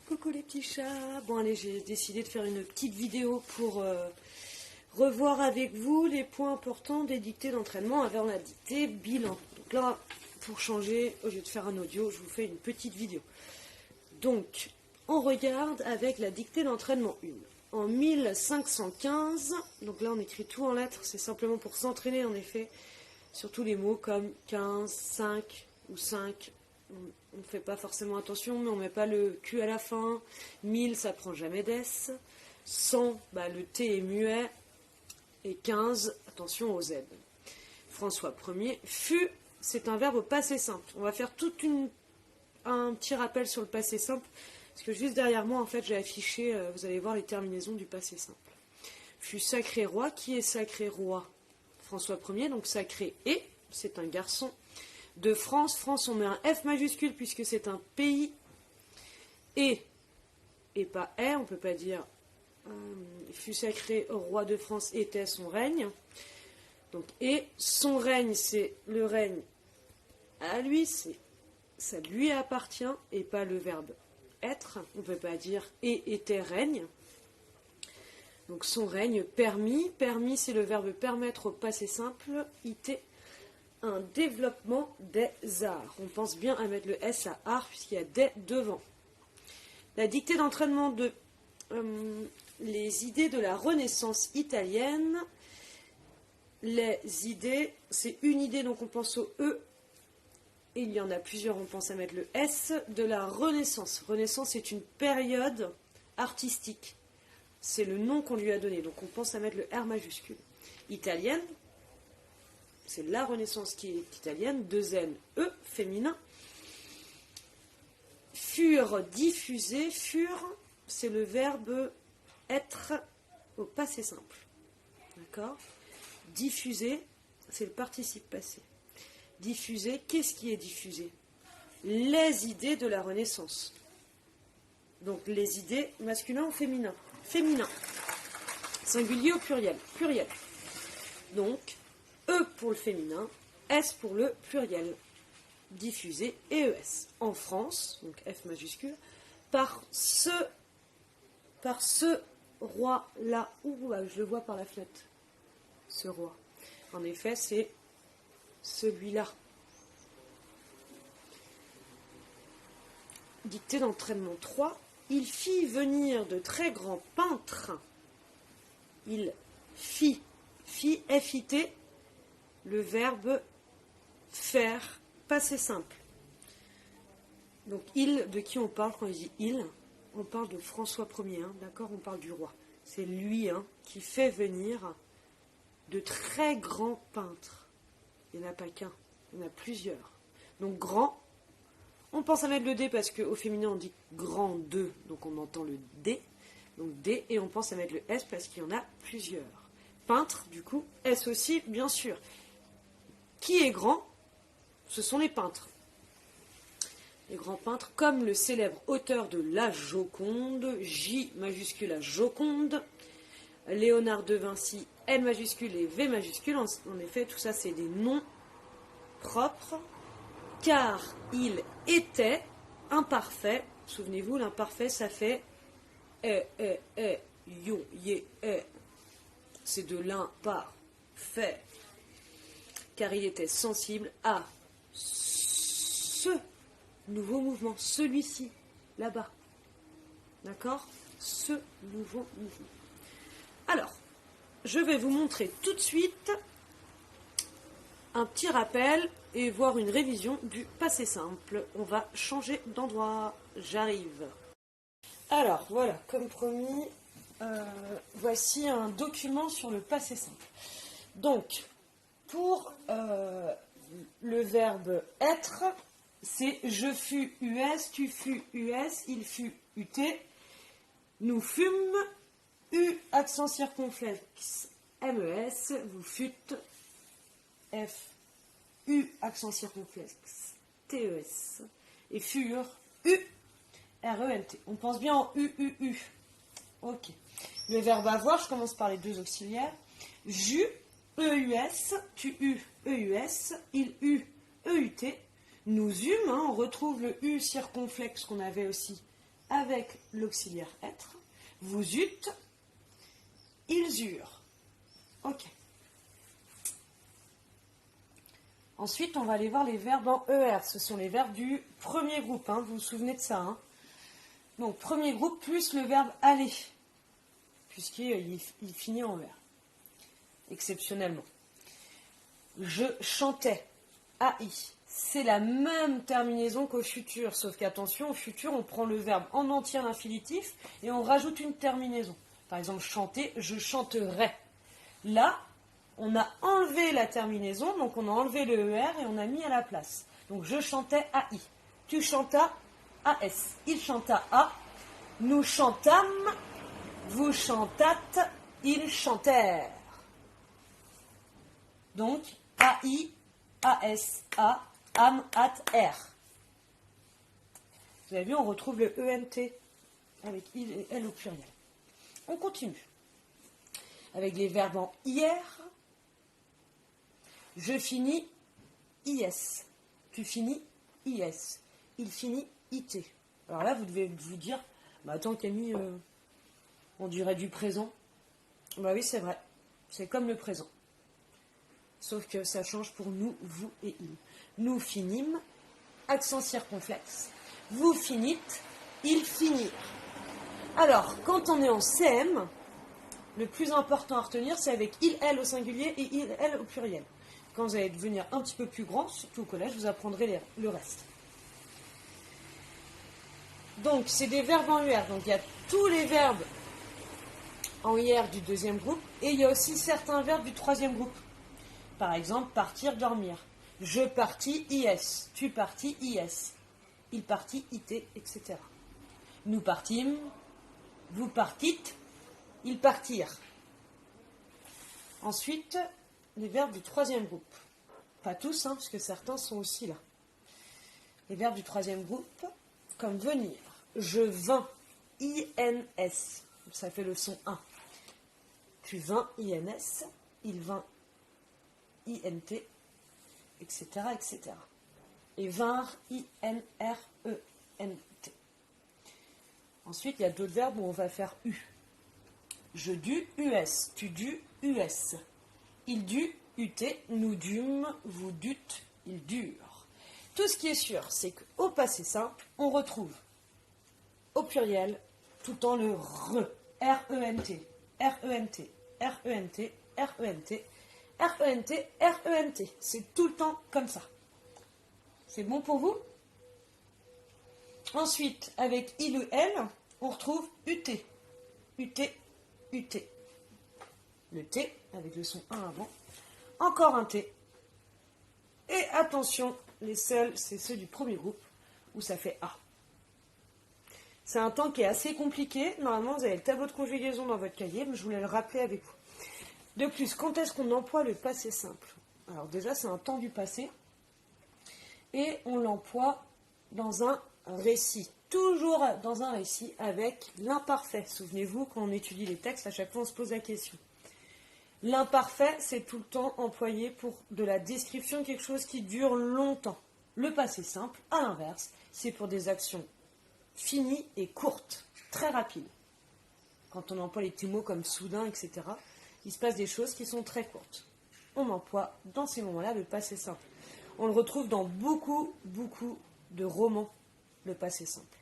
Coucou les petits chats. Bon allez, j'ai décidé de faire une petite vidéo pour revoir avec vous les points importants des dictées d'entraînement avant la dictée bilan. Donc là, pour changer, au lieu de faire un audio, je vous fais une petite vidéo. Donc, on regarde avec la dictée d'entraînement 1. En 1515, donc là on écrit tout en lettres, c'est simplement pour s'entraîner en effet sur tous les mots comme 15, 5 ou 5. On ne fait pas forcément attention, mais on ne met pas le Q à la fin. 1000, ça prend jamais d'S. 100, le T est muet. Et 15, attention au Z. François Ier, fut, c'est un verbe au passé simple. On va faire un petit rappel sur le passé simple, parce que juste derrière moi, en fait, j'ai affiché, vous allez voir les terminaisons du passé simple. Fut sacré roi. Qui est sacré roi? François Ier, donc sacré et, c'est un garçon. De France, France on met un F majuscule puisque c'est un pays, et pas est, on ne peut pas dire fut sacré roi de France était son règne, donc et son règne c'est le règne à lui, ça lui appartient et pas le verbe être, on ne peut pas dire et était règne, donc son règne permis, permis c'est le verbe permettre au passé simple, it un développement des arts. On pense bien à mettre le S à art puisqu'il y a des devant. La dictée d'entraînement de les idées de la Renaissance italienne. Les idées, c'est une idée, donc on pense au E. Et il y en a plusieurs, on pense à mettre le S de la Renaissance. Renaissance est une période artistique. C'est le nom qu'on lui a donné, donc on pense à mettre le R majuscule. Italienne, c'est la Renaissance qui est italienne, 2 N, E, féminin. Furent diffusés, furent, c'est le verbe être au passé simple. D'accord? Diffuser, c'est le participe passé. Diffuser, qu'est-ce qui est diffusé? Les idées de la Renaissance. Donc les idées, masculin ou féminin? Féminin. Singulier ou pluriel? Pluriel. Donc, E pour le féminin, S pour le pluriel, diffusé et ES. En France, donc F majuscule, par ce roi-là, je le vois par la fenêtre, ce roi. En effet, c'est celui-là. Dictée d'entraînement 3, il fit venir de très grands peintres. Il fit, F-I-T, le verbe faire, passé simple. Donc il, de qui on parle quand il dit il? On parle de François Ier, d'accord? On parle du roi. C'est lui qui fait venir de très grands peintres. Il n'y en a pas qu'un, il y en a plusieurs. Donc grand, on pense à mettre le D parce qu'au féminin on dit grand 2, donc on entend le D. Donc D, et on pense à mettre le S parce qu'il y en a plusieurs. Peintre, du coup, S aussi, bien sûr. Qui est grand? Ce sont les peintres. Les grands peintres, comme le célèbre auteur de La Joconde, J majuscule à Joconde, Léonard de Vinci, L majuscule et V majuscule. En effet, tout ça, c'est des noms propres, car il était imparfait. Souvenez-vous, l'imparfait, ça fait yo, ye, c'est de l'imparfait. Car il était sensible à ce nouveau mouvement, celui-ci, là-bas. D'accord? Ce nouveau mouvement. Alors, je vais vous montrer tout de suite un petit rappel et voir une révision du passé simple. On va changer d'endroit. J'arrive. Alors, voilà, comme promis, voici un document sur le passé simple. Donc, pour le verbe être, c'est je fus US, tu fus US, il fut UT, nous fûmes, U accent circonflexe MES, vous fûtes, F, U accent circonflexe TES, et furent, U, RENT. On pense bien en U. Ok. Le verbe avoir, je commence par les deux auxiliaires. J'eus, EUS, tu eus, EUS, il eut, EUT. Nous eûmes, on retrouve le U circonflexe qu'on avait aussi avec l'auxiliaire être. Vous eûtes, ils eurent. Ok. Ensuite, on va aller voir les verbes en ER. Ce sont les verbes du premier groupe. Vous vous souvenez de ça. Donc, premier groupe plus le verbe aller, puisqu'il finit en ER, exceptionnellement. Je chantais. AI. C'est la même terminaison qu'au futur, sauf qu'attention, au futur, on prend le verbe en entier à l'infinitif et on rajoute une terminaison. Par exemple, chanter, je chanterai. Là, on a enlevé la terminaison, donc on a enlevé le ER et on a mis à la place. Donc, je chantais AI. Tu chantas AS. Il chanta A. Nous chantâmes. Vous chantâtes. Ils chantèrent. Donc, AI, AS, A, AM, AT, R. Vous avez vu, on retrouve le ENT avec il et elle au pluriel. On continue. Avec les verbes en IR. Je finis IS. Tu finis IS. Il finit IT. Alors là, vous devez vous dire, attends Camille, on dirait du présent. Bah oui, c'est vrai. C'est comme le présent. Sauf que ça change pour nous, vous et il. Nous finîmes, accent circonflexe. Vous finîtes, ils finirent. Alors, quand on est en CM, le plus important à retenir, c'est avec il, elle au singulier et il, elle au pluriel. Quand vous allez devenir un petit peu plus grand, surtout au collège, vous apprendrez le reste. Donc, c'est des verbes en UR. Donc, il y a tous les verbes en IR du deuxième groupe et il y a aussi certains verbes du troisième groupe. Par exemple, partir, dormir. Je partis, IS. Tu partis, IS. Il partit, IT, etc. Nous partîmes. Vous partîtes. Ils partirent. Ensuite, les verbes du troisième groupe. Pas tous, parce que certains sont aussi là. Les verbes du troisième groupe, comme venir. Je vins, INS. Ça fait le son 1. Tu vins, INS. Il vint, INT, etc., etc. Et vinrent, INRENT. Ensuite, il y a d'autres verbes où on va faire U. Je dus, US. Tu dus, US. Il dut, UT. Nous dûmes, vous dûtes, ils durent. Tout ce qui est sûr, c'est qu'au passé simple, on retrouve au pluriel tout le temps le RE. R-E-N-T. R-E-N-T. R-E-N-T. R-E-N-T. R-E-N-T, R-E-N-T. C'est tout le temps comme ça. C'est bon pour vous? Ensuite, avec il ou elle, on retrouve UT. UT, UT. Le T, avec le son 1 avant. Encore un T. Et attention, les seuls, c'est ceux du premier groupe, où ça fait A. C'est un temps qui est assez compliqué. Normalement, vous avez le tableau de conjugaison dans votre cahier, mais je voulais le rappeler avec vous. De plus, quand est-ce qu'on emploie le passé simple? Alors déjà, c'est un temps du passé. Et on l'emploie dans un récit. Toujours dans un récit avec l'imparfait. Souvenez-vous, quand on étudie les textes, à chaque fois, on se pose la question. L'imparfait, c'est tout le temps employé pour de la description de quelque chose qui dure longtemps. Le passé simple, à l'inverse, c'est pour des actions finies et courtes, très rapides. Quand on emploie les petits mots comme soudain, etc., il se passe des choses qui sont très courtes. On emploie dans ces moments-là le passé simple. On le retrouve dans beaucoup de romans, le passé simple.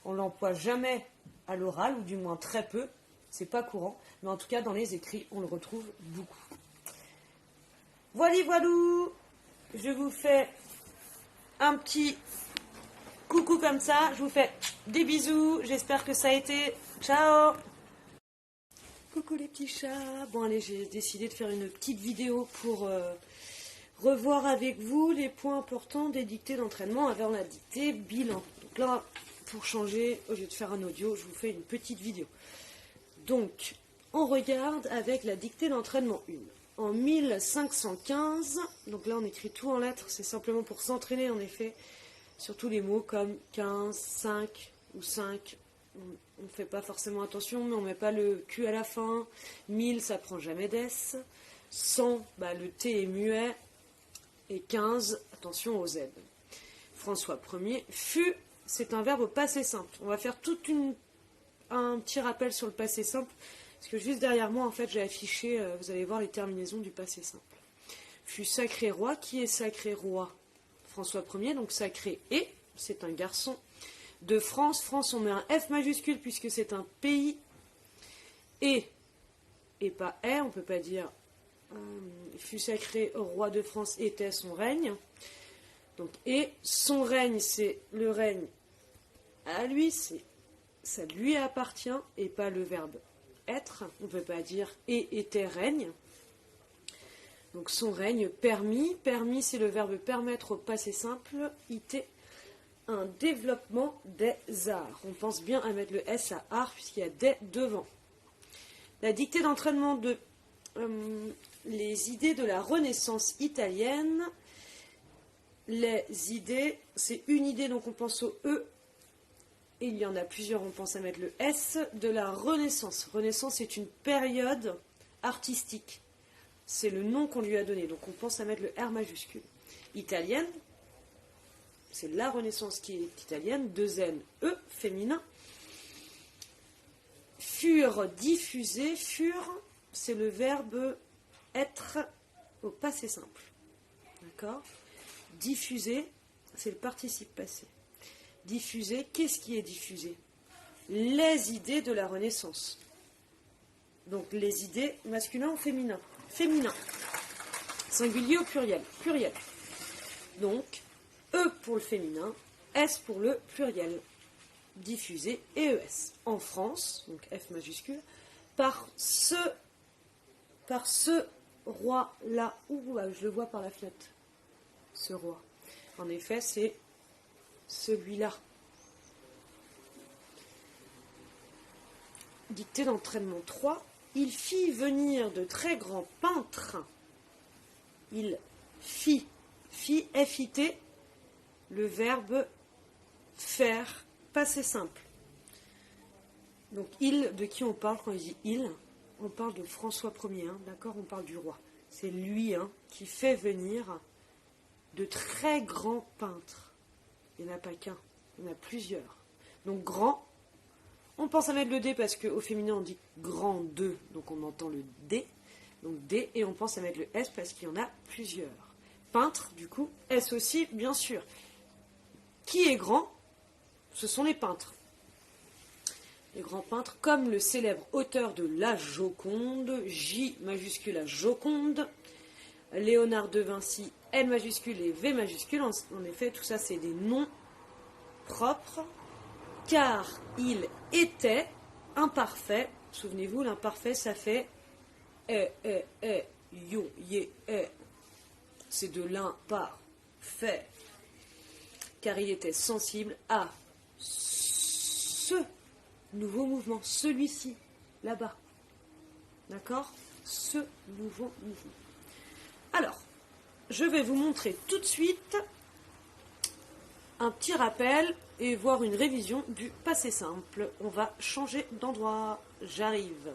On ne l'emploie jamais à l'oral, ou du moins très peu, c'est pas courant, mais en tout cas dans les écrits, on le retrouve beaucoup. Voilou, je vous fais un petit coucou comme ça, je vous fais des bisous, j'espère que ça a été. Ciao! Coucou les petits chats. Bon allez, j'ai décidé de faire une petite vidéo pour revoir avec vous les points importants des dictées d'entraînement avant la dictée bilan. Donc là, pour changer, au lieu de faire un audio, je vous fais une petite vidéo. Donc, on regarde avec la dictée d'entraînement 1. En 1515, donc là on écrit tout en lettres, c'est simplement pour s'entraîner en effet sur tous les mots comme 15, 5 ou 5. On ne fait pas forcément attention, mais on ne met pas le Q à la fin. 1000, ça prend jamais d'S. 100, le T est muet. Et 15, attention au Z. François Ier fut c'est un verbe au passé simple. On va faire un petit rappel sur le passé simple, parce que juste derrière moi, en fait, j'ai affiché, vous allez voir les terminaisons du passé simple. Fut sacré roi. Qui est sacré roi? François Ier, donc sacré et, c'est un garçon de France. France, on met un F majuscule puisque c'est un pays. Et pas est, on ne peut pas dire fut sacré roi de France, était son règne. Donc, et son règne, c'est le règne à lui, ça lui appartient et pas le verbe être. On ne peut pas dire et était règne. Donc son règne permis. Permis, c'est le verbe permettre au passé simple. It, un développement des arts. On pense bien à mettre le S à art puisqu'il y a des devant. La dictée d'entraînement de les idées de la Renaissance italienne. Les idées, c'est une idée, donc on pense au E. Et il y en a plusieurs, on pense à mettre le S. De la Renaissance. Renaissance, c'est une période artistique. C'est le nom qu'on lui a donné, donc on pense à mettre le R majuscule. Italienne, c'est la Renaissance qui est italienne, 2 N, E, féminin. Furent diffusés, furent, c'est le verbe être au passé simple. D'accord? Diffuser, c'est le participe passé. Diffuser, qu'est-ce qui est diffusé? Les idées de la Renaissance. Donc les idées masculin ou féminin? Féminin. Singulier ou pluriel? Pluriel. Donc, E pour le féminin, S pour le pluriel. Diffusé et ES. En France, donc F majuscule, par ce roi-là. Ouh, je le vois par la fenêtre. Ce roi. En effet, c'est celui-là. Dictée d'entraînement 3. Il fit venir de très grands peintres. Il fit, F-I-T, le verbe faire, passé simple. Donc il, de qui on parle quand il dit il? On parle de François Ier, hein, d'accord? On parle du roi. C'est lui qui fait venir de très grands peintres. Il n'y en a pas qu'un, il y en a plusieurs. Donc grand. On pense à mettre le D parce qu'au féminin on dit grand 2, donc on entend le D. Donc D, et on pense à mettre le S parce qu'il y en a plusieurs. Peintre, du coup, S aussi, bien sûr. Qui est grand? Ce sont les peintres. Les grands peintres, comme le célèbre auteur de La Joconde, J majuscule à Joconde, Léonard de Vinci, L majuscule et V majuscule. En effet, tout ça, c'est des noms propres. Car il était imparfait. Souvenez-vous, l'imparfait, ça fait yo, ye, c'est de l'imparfait. Car il était sensible à ce nouveau mouvement, celui-ci, là-bas. D'accord? Ce nouveau mouvement. Alors, je vais vous montrer tout de suite un petit rappel et voir une révision du passé simple. On va changer d'endroit. J'arrive.